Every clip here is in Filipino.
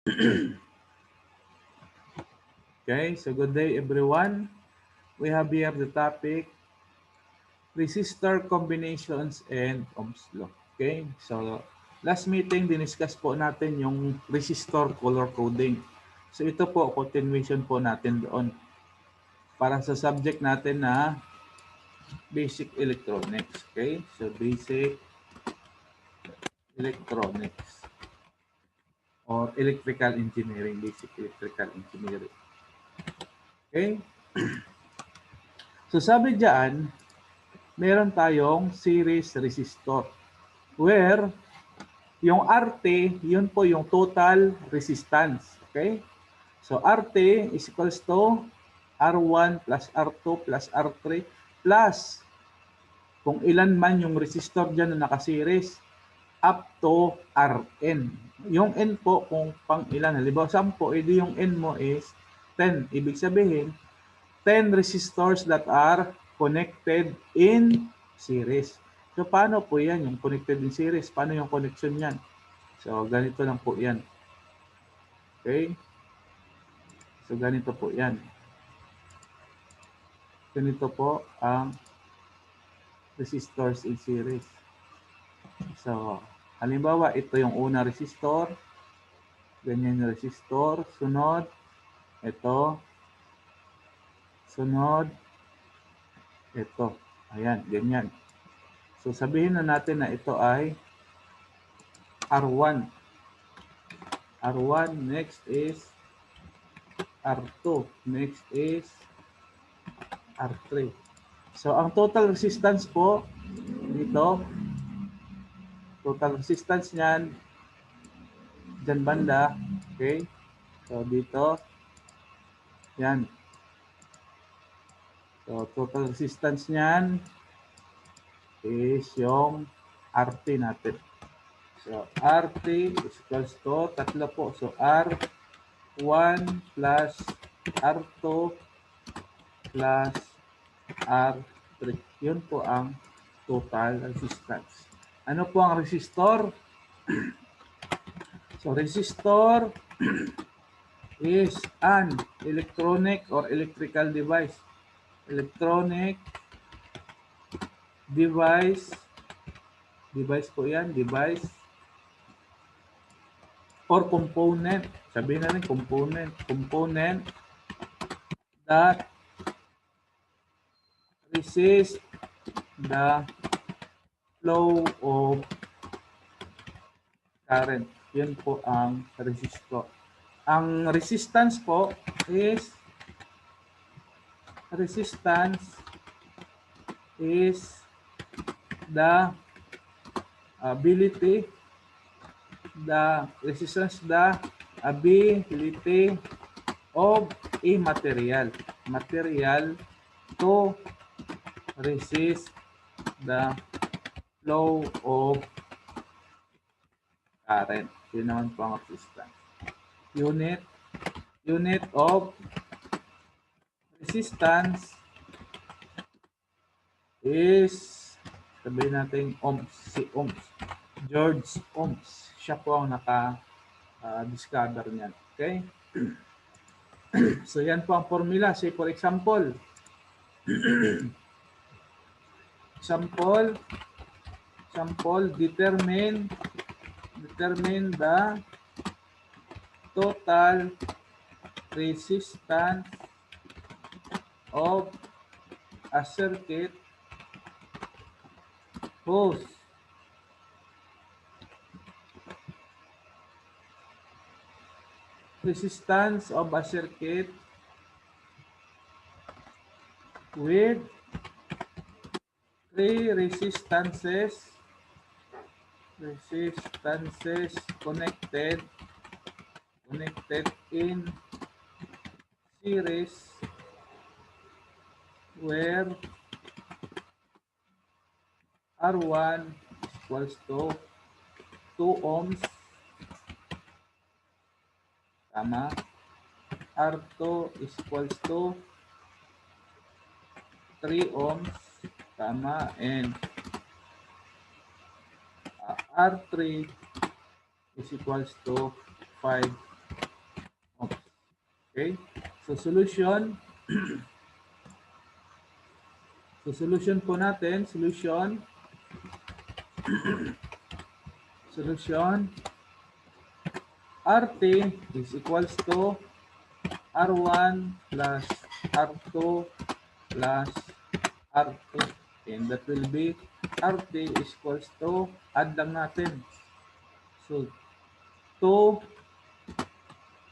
Okay, so good day everyone. We have here the topic resistor combinations and Ohm's law. Okay, so last meeting diniscuss po natin yung resistor color coding. So ito po continuation po natin doon para sa subject natin na basic electronics. Okay, so basic electronics or electrical engineering, basic electrical engineering. Okay, so sabi diyan, meron tayong series resistor where yung RT, yun po yung total resistance. Okay? So RT is equals to R1 plus R2 plus R3 plus kung ilan man yung resistor dyan na nakaseries up to Rn. Yung N po kung pang ilan. Halimbawa 10, edi yung N mo is 10. Ibig sabihin, 10 resistors that are connected in series. So, paano po yan? Yung connected in series, paano yung connection yan? So, ganito lang po yan. Okay? So, ganito po yan. Ganito po ang resistors in series. So, halimbawa, ito yung una resistor. Ganyan yung resistor. Sunod, ito. Sunod, ito. Ayan, ganyan. So, sabihin na natin na ito ay R1. R1, next is R2, next is R3. So, ang total resistance po dito, total resistance niyan, dyan banda, okay? So, dito, yan. So, total resistance niyan is yung RT natin. So, RT is equals to, tatlo po. So, R1 plus R2 plus R3. Yun po ang total resistance. Ano po ang resistor? So, resistor is an electronic or electrical device. Electronic device. Device po yan. Device or component. Sabihin natin component. Component that resist the flow of current. Yun po ang resistor. Ang resistance po is the ability, the resistance, the ability of a material to resist the flow of current. Yun naman po ang resistance. Unit of resistance is, sabihin natin ohms, si ohms. George Ohms. Siya po ang naka-discover niyan. Okay? So, yan po ang formula. Say, for example, determine the total resistance of a circuit whose resistance of a circuit with three resistances connected in series where R1 equals to 2 ohms, tama. R2 is equals to 3 ohms, tama. And R3 is equals to 5 Okay? So, solution. So, solution po natin. Solution. RT is equals to R1 plus R2 plus R2. And that will be RT is equals to, add lang natin. So, 2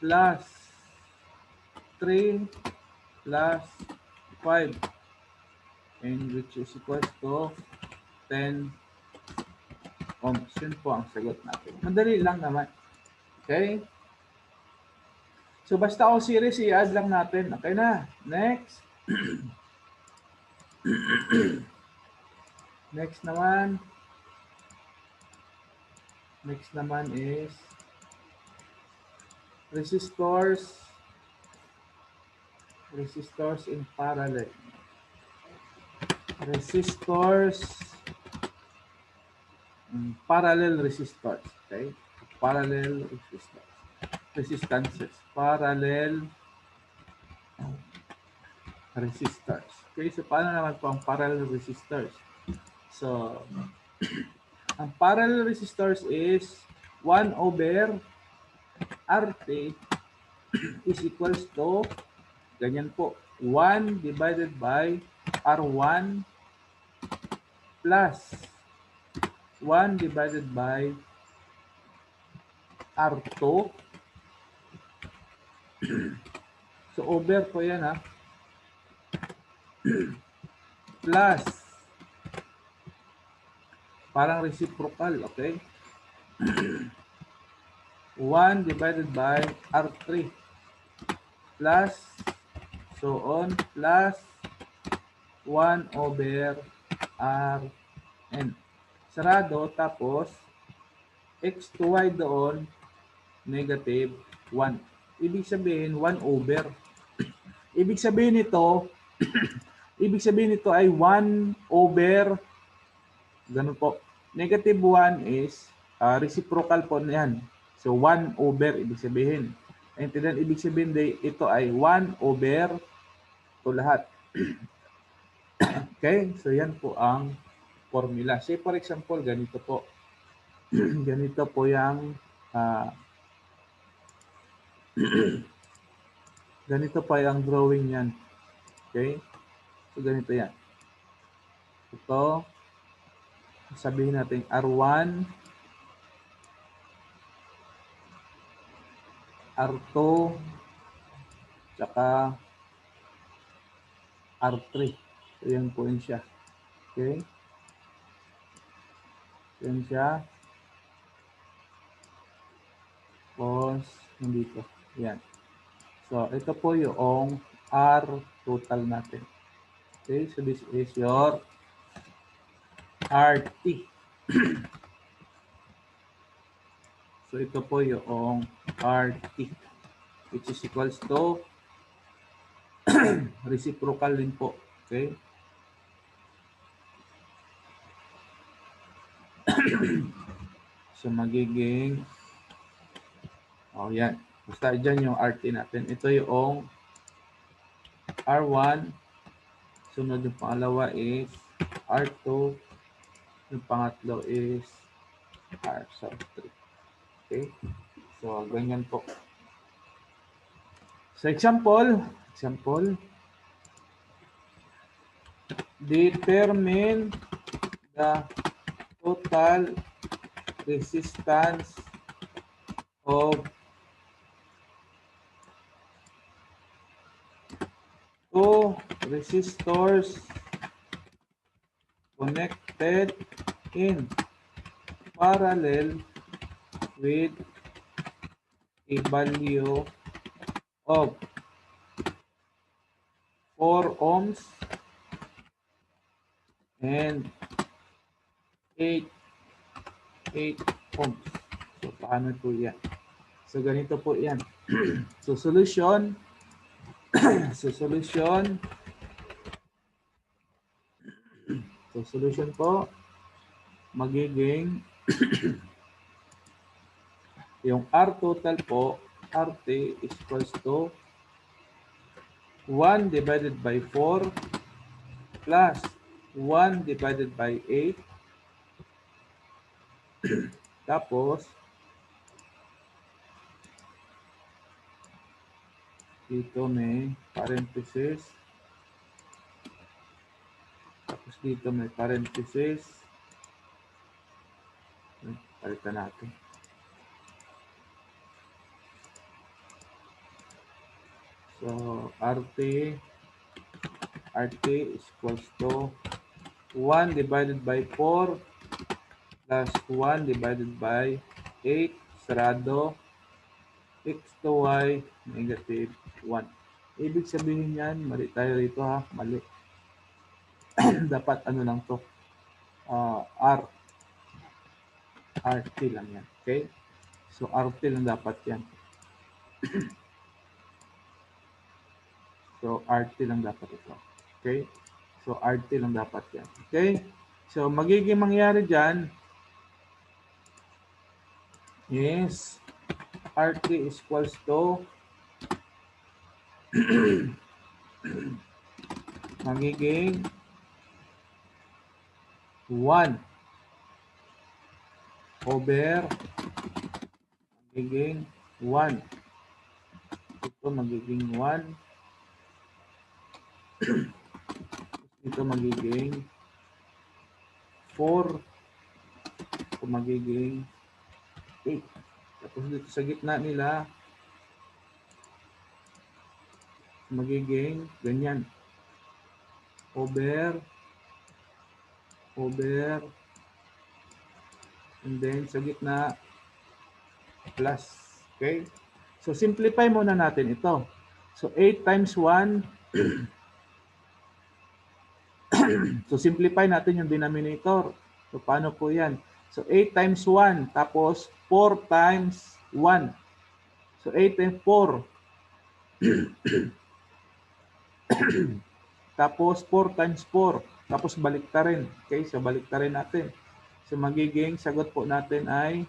plus 3 plus 5. And which is equals to 10 ohms. Yun po ang sagot natin. Madali lang naman. Okay? So, basta o series, i-add lang natin. Okay na. Next. Next naman. Next naman is resistors in parallel. Parallel resistors. Okay? Parallel resistors. Resistances. Parallel resistors. Okay, so paano naman po ang parallel resistors? So, ang parallel resistors is 1 over RT is equals to, ganyan po, 1 divided by R1 plus 1 divided by R2. So, over po yan ha. Plus, parang reciprocal, okay? 1 divided by R3 plus, so on, plus 1 over Rn. Sarado, tapos, x to y doon, negative 1. Ibig sabihin, 1 over. Ibig sabihin nito, ay 1 over, ganun po. Negative 1 is reciprocal po yan. So, 1 over, ibig sabihin. And then, ibig sabihin, ito ay 1 over to lahat. Okay? So, yan po ang formula. Say, for example, ganito po. Ganito po yung ganito pa yung drawing yan. Okay? So, ganito yan. Ito, sabihin natin R1, R2, tsaka R3. So, yan po yun siya. Okay? Yan siya. Tapos, nandito. Yan. So, ito po yung R total natin. Okay? So, this is your RT. So, ito po yung RT. Which is equals to reciprocal din po. Okay? So, magiging yan. Basta dyan yung RT natin. Ito yung R1. Sunod yung pangalawa is R2. Yung pangatlo is R sub 3. Okay? So, ganyan po. So, example. Determine the total resistance of two resistors connected in parallel with a value of 4 ohms and 8 ohms. So, paano po yan? So, ganito po yan. So, solution. So, solution po, magiging yung R total po, RT is equals to 1 divided by 4 plus 1 divided by 8. Tapos, dito may parenthesis. Tapos dito may parenthesis. Palitan natin. So, RT is equals to 1 divided by 4 plus 1 divided by 8, sarado, x to y, negative 1. Ibig sabihin yan, mali tayo rito ha, mali. Dapat ano lang to, RT lang yan, okay? So, RT lang dapat yan. So, RT lang dapat ito, okay? So, RT lang dapat yan, okay? So, magiging mangyari dyan is RT is equals to magiging 1 over magiging 1. Ito magiging 1. Ito magiging 4. Ito magiging 8. Tapos dito sa gitna nila magiging ganyan. Over and then sa gitna plus. Okay? So simplify muna natin ito. So 8 times 1 so simplify natin yung denominator. So paano po yan? So 8 times 1 tapos 4 times 1. So 8 times 4 tapos 4 times 4. Tapos baliktarin. Okay, so baliktarin natin. So magiging sagot po natin ay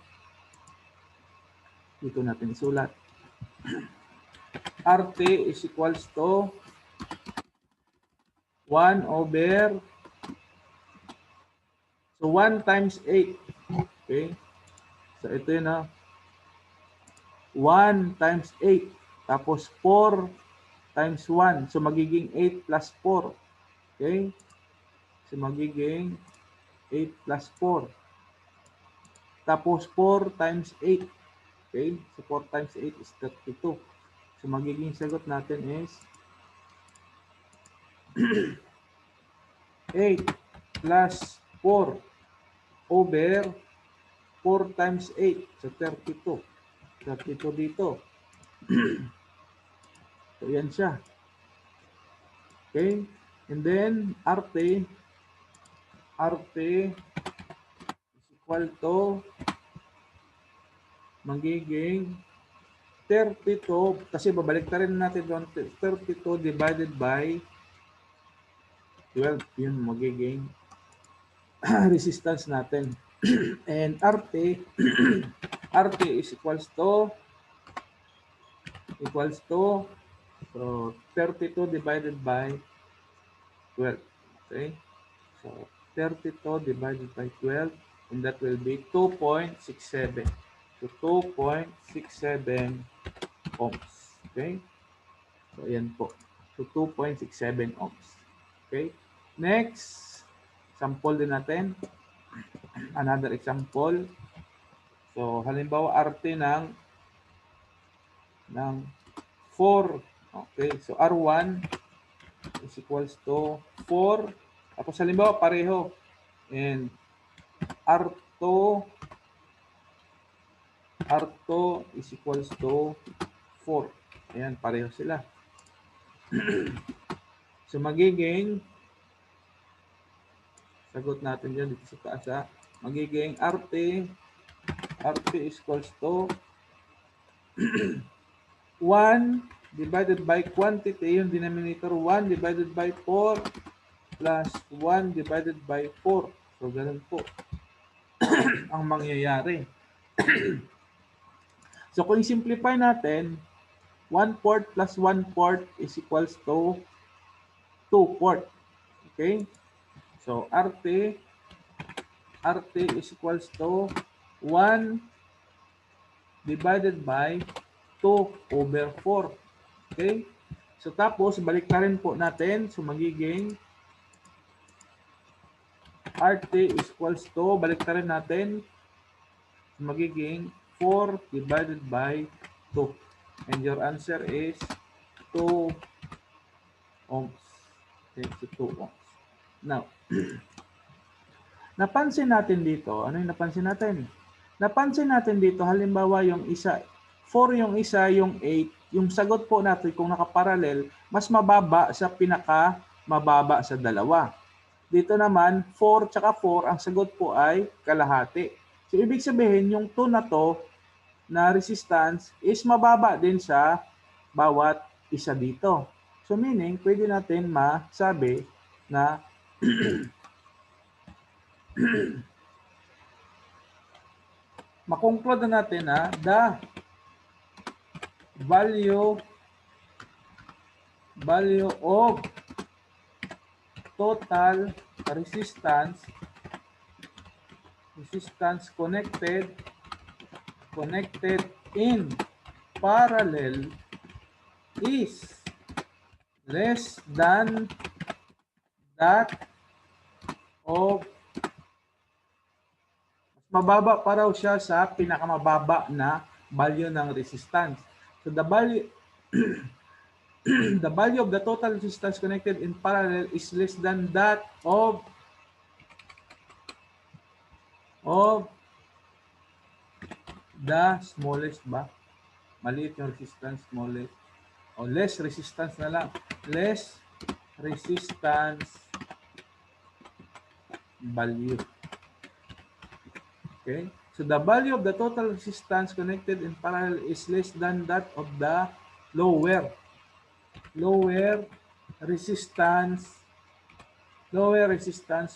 dito natin isulat. RT is equals to 1 over so 1 times 8. Okay? So ito yun ha. 1 times 8. Tapos 4 times 1. So magiging 8 plus 4. Okay? So magiging 8 plus 4. Tapos 4 times 8. Okay? So 4 times 8 is 32. So magiging sagot natin is 8 plus 4 over 4 times 8. So 32. 32 dito. So yan siya. Okay? And then RT is equal to magiging 32 kasi babalik na rin natin doon 32 divided by 12 yun magiging resistance natin. And RT is equals to so 32 divided by 12. Okay? So 32 divided by 12 and that will be 2.67. So 2.67 ohms. Okay? So ayan po. So 2.67 ohms. Okay? Next, sample din natin. Another example. So halimbawa RT ng 4. Okay? So R1 is equals to 4. Tapos halimbawa pareho. And R2 is equals to 4. Ayan, pareho sila. So magiging sagot natin dyan dito sa taas ha. Magiging RT is equals to 1 divided by quantity, yung denominator 1 divided by 4 plus 1 divided by 4. So ganun po ang mangyayari. So kung simplify natin, 1/4 plus 1/4 is equals to 2/4. Okay? So, RT is equals to 1 divided by 2/4. Okay? So, tapos, balik na rin po natin. So, magiging RT is equals to, balik na rin natin. So, magiging 4 divided by 2. And your answer is 2 ohms. Okay, so 2 ohms. Now, napansin natin dito, ano yung napansin natin? Napansin natin dito, halimbawa yung isa, 4 yung isa, yung 8, yung sagot po natin kung nakaparallel, mas mababa sa pinaka mababa sa dalawa. Dito naman, 4 tsaka 4, ang sagot po ay kalahati. So, ibig sabihin, yung 2 na to, na resistance, is mababa din sa bawat isa dito. So, meaning, pwede natin masabi na makonclude na natin na the value of total resistance connected in parallel is less than that of mababa pa raw siya sa pinakamababa na value ng resistance. So the value the value of the total resistance connected in parallel is less than that of the smallest ba? Maliit yung resistance, smallest. O less resistance na lang. Less resistance value. Okay? So the value of the total resistance connected in parallel is less than that of the lower resistance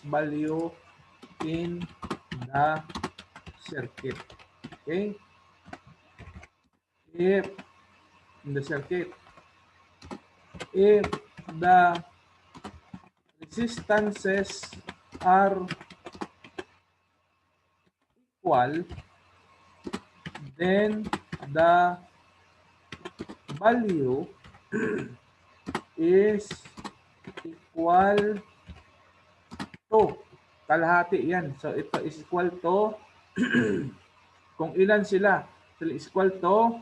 value in the circuit. Okay? If in the circuit, if the resistances are equal, then the value is equal to kalahati yan. So ito is equal to kung ilan sila. So is equal to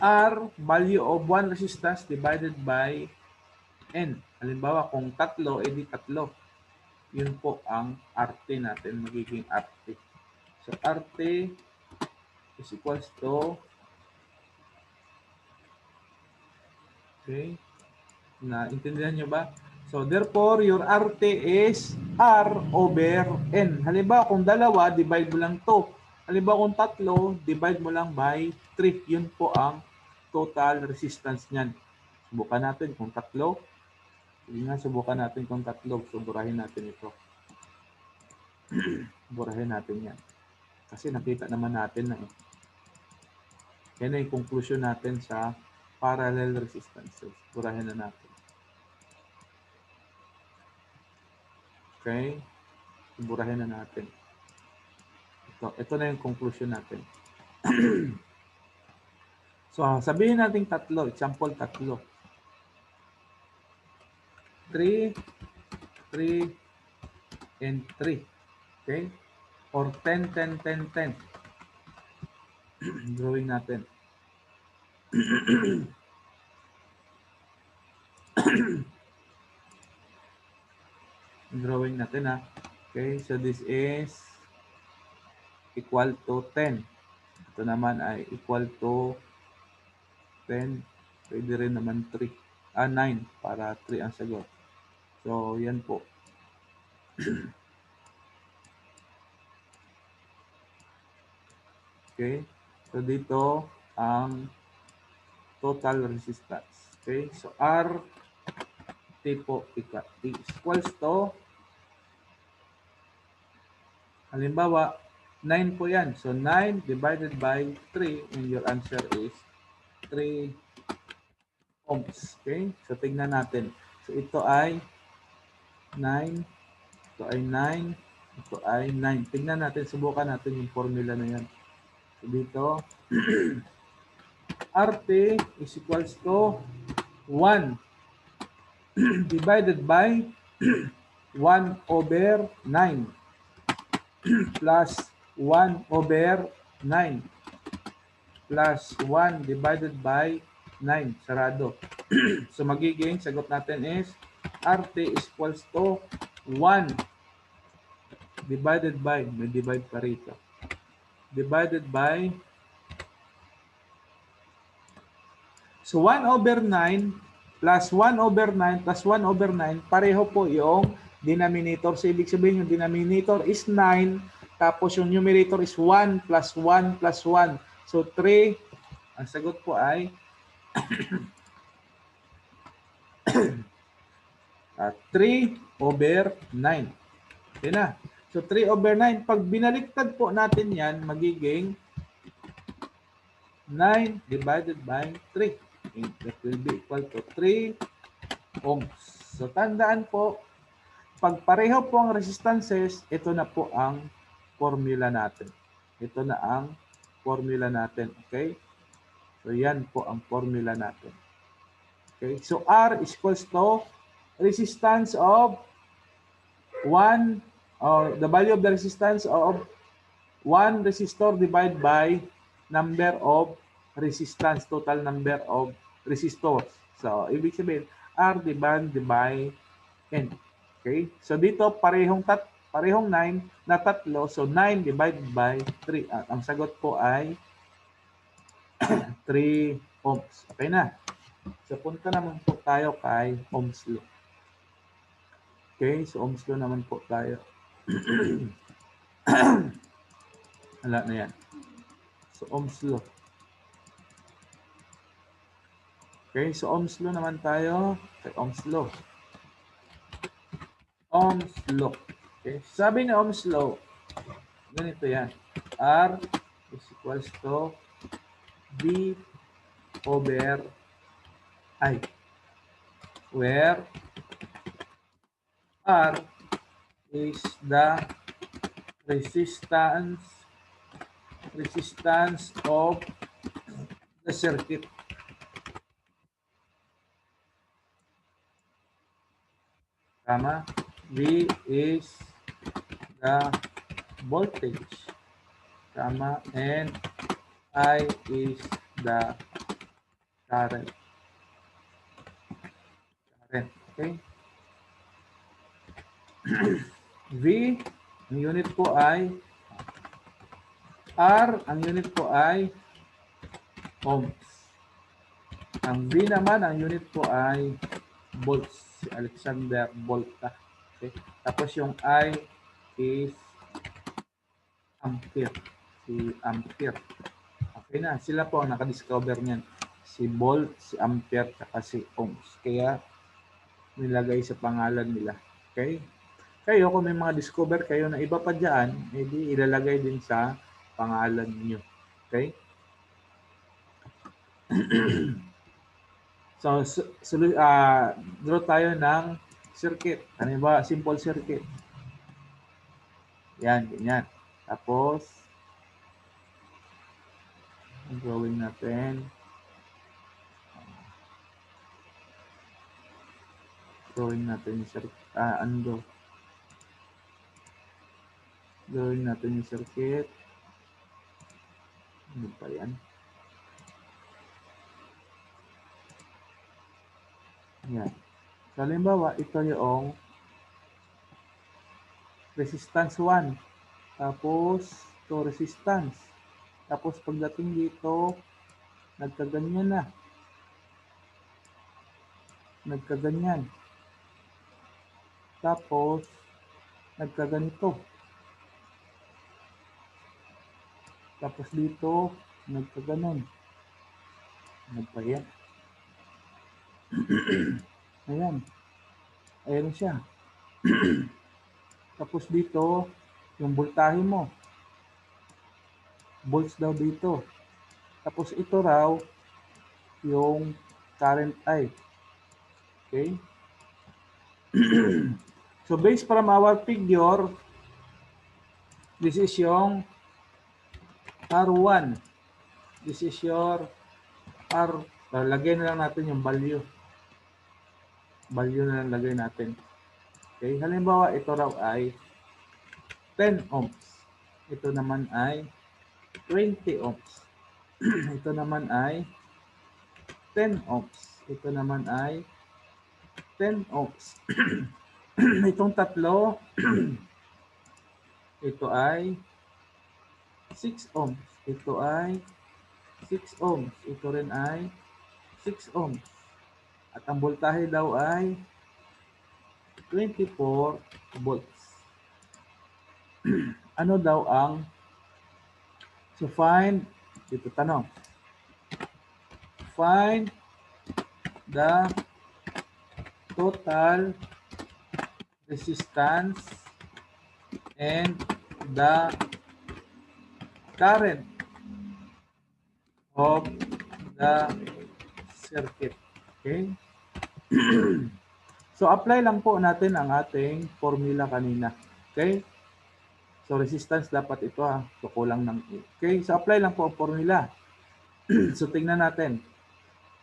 R value of one resistance divided by N. Halimbawa kung tatlo, edi tatlo. Yun po ang RT natin, magiging RT. So RT is equals to, okay, naintindihan nyo ba? So therefore, your RT is R over N. Halimbawa kung dalawa, divide mo lang 2. Halimbawa kung tatlo, divide mo lang by 3. Yun po ang total resistance niyan. Subukan natin kung tatlo. Sige nga, subukan natin kung tatlo. So burahin natin ito. Burahin natin yan. Kasi nakita naman natin na yan na yung conclusion natin sa parallel resistances. Burahin na natin. Okay? Burahin na natin. Ito na yung conclusion natin. So, sabihin natin tatlo. Example, tatlo. 3, 3, and 3. Okay? Or 10, 10, 10, 10. Drawing natin. Drawing natin ha. Okay, so this is equal to 10. Ito naman ay equal to 10. Pwede rin naman 3. 9 para 3 ang sagot. So, yan po. Okay, so dito ang total resistance. Okay, so R T po equals to, halimbawa, 9 po yan. So 9 divided by 3 and your answer is 3 ohms. Okay? So tignan natin. So ito ay 9, ito ay 9, ito ay 9. Tignan natin, subukan natin yung formula na yan. So dito, RT is equals to 1 divided by 1 over 9 plus 1 over 9 plus 1 divided by 9. Sarado. So magiging sagot natin is RT is equals to 1 divided by, may divide pa rito, divided by, so 1 over 9 plus 1 over 9 plus 1 over 9, pareho po yung denominator. So ibig sabihin yung denominator is 9, tapos yung numerator is 1 plus 1 plus 1. So 3, ang sagot po ay 3 over 9. Okay na. So 3 over 9, pag binaliktad po natin yan, magiging 9 divided by 3. Okay, that will be equal to 3 ohms. So tandaan po, pag pareho po ang resistances, ito na po ang formula natin. Ito na ang formula natin. Okay? So yan po ang formula natin. Okay? So R is equals to resistance of 1, or the value of the resistance of 1 resistor divided by number of resistance, total number of resistors. So, ibig sabihin, R divided by N. Okay? So, dito, parehong 9 na tatlo. So, 9 divided by 3. Ang sagot po ay 3 ohms. Okay na. So, punta naman po tayo kay Ohm's Law. Okay? So, Ohm's Law naman po tayo. Wala na yan. So, Ohm's Law. Okay, so Ohm's Law naman tayo. Okay, Ohm's Law. Ohm's Law. Okay, sabi ni Ohm's Law, ganito yan. R is equals to V over I. Where R is the resistance of the circuit. Tama? V is the voltage. Tama? And I is the current. Okay? V, ang unit po ay R, ang unit po ay ohms. Ang V naman, ang unit po ay volts. Si Alexander Volta. Okay? Tapos yung I is ampere. Si ampere. Okay na. Sila po ang nakadiscover niyan. Si volt, si ampere, at si ohms. Kaya nilagay sa pangalan nila. Okay? Kayo, kung may mga discover kayo na iba pa dyan, edi ilalagay din sa pangalan niyo. Okay? So, draw tayo ng circuit. Ano ba? Simple circuit. Yan, ganyan. Tapos, drawing natin. Drawing natin yung circuit. Drawing natin yung circuit. Ano pa yan? Yan. So, halimbawa, ito yung resistance 1. Tapos, ito resistance. Tapos, pagdating dito, nagkaganyan na. Nagkaganyan. Tapos, nagkaganito. Tapos dito, nagkaganon. Nagpayan. Ayan. Ayan siya. Tapos dito, yung voltahe mo. volts daw dito. Tapos ito raw yung current I. Okay? So based from our figure, this is yung R1. This is your R. Lagay na lang natin yung value. Value na lang lagay natin. Okay? Halimbawa, ito raw ay 10 ohms. Ito naman ay 20 ohms. Ito naman ay 10 ohms. Ito naman ay 10 ohms. Itong tatlo, ito ay 6 ohms. Ito ay 6 ohms. Ito rin ay 6 ohms. At ang voltahe daw ay 24 volts. Ano daw ang find, ito tanong, find the total resistance and the current of the circuit. Okay? So, apply lang po natin ang ating formula kanina. Okay? So, resistance dapat ito ha. So, kulang ng okay? So, apply lang po ang formula. So, tingnan natin.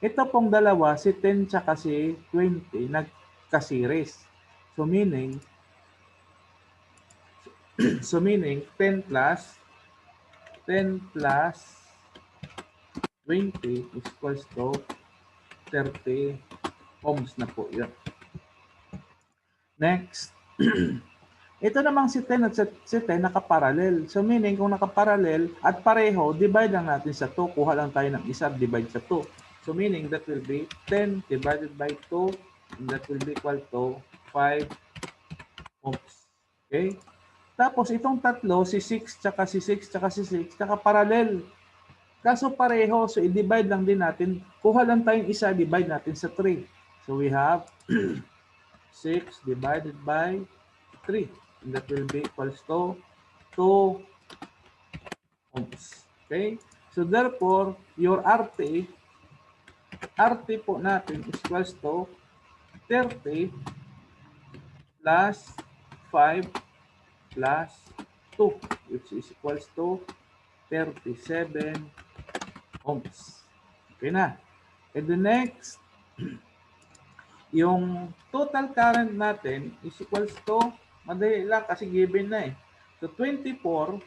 Ito pong dalawa, si 10 tsaka si 20, nagka-series. So, meaning, 10 plus 20 is equals to 30 ohms na po yun. Next. Ito namang si 10 at si 10 nakaparallel. So meaning kung nakaparallel at pareho, divide lang natin sa 2. Kuha lang tayo ng isa, divide sa 2. So meaning that will be 10 divided by 2 and that will be equal to 5 ohms. Okay? Tapos itong tatlo, si 6 tsaka si 6 tsaka si 6, nakaparallel. Kaso pareho, so i-divide lang din natin. Kuha lang tayong isa, divide natin sa 3. So we have 6 divided by 3. And that will be equals to 2 ohms. Okay? So therefore, your RT po natin is equals to 30 plus 5 plus 2, which is equals to 37 ohms. Okay na. And the next, yung total current natin is equals to, madali lang kasi given na eh. So 24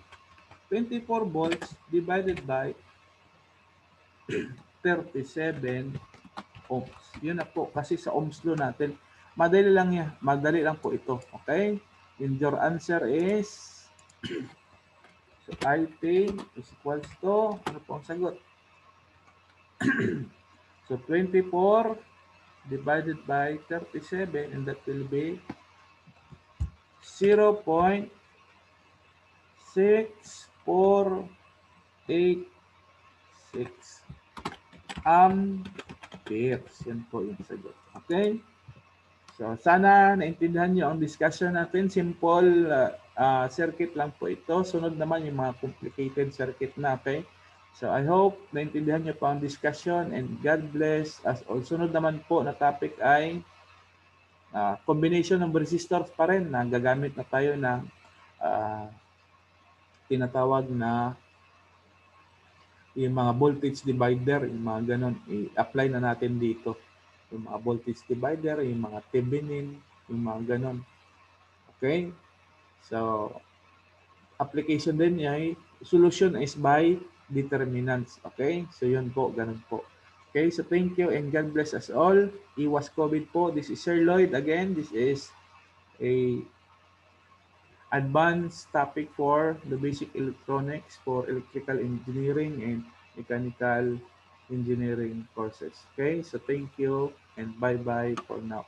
volts divided by 37 ohms. Yun na po kasi sa ohms law natin. Madali lang yan. Madali lang po ito. Okay? And your answer is so IT is equals to, ano po ang sagot? So 24 divided by 37 and that will be 0.6486 amperes. Yan po yung sagot. Okay? So, sana naintindihan nyo ang discussion natin. Simple circuit lang po ito. Sunod naman yung mga complicated circuit na. Okay? So, I hope naintindihan nyo po ang discussion and God bless. As all, sunod naman po na topic ay combination ng resistors pa rin na gagamit na tayo ng tinatawag na yung mga voltage divider, yung mga ganon, i-apply na natin dito. Yung mga voltage divider, yung mga Thevenin, yung mga ganon. Okay? So, application din niya, solution is by determinants. Okay? So, yun po, ganon po. Okay, so thank you and God bless us all. Iwas COVID po. This is Sir Lloyd again. This is a advanced topic for the basic electronics for electrical engineering and mechanical engineering courses. Okay, so thank you and bye-bye for now.